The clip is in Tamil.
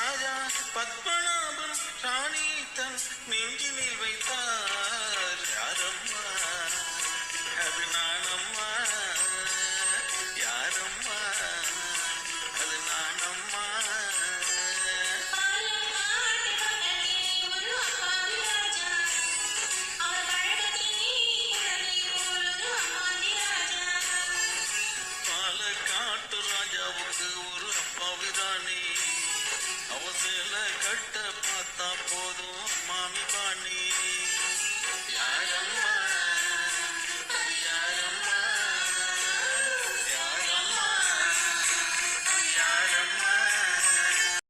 ராஜா பத்மநாபன் ராணி தன் நெஞ்சினில் வைத்தார். யாரம்மா அது நானம்மா, யாரம்மா அது நானம்மா. பாலக்காட்டு ராஜாவுக்கு ஒரு அப்பாவிதானே, அவசர கட்ட பார்த்தா போதும் மாமி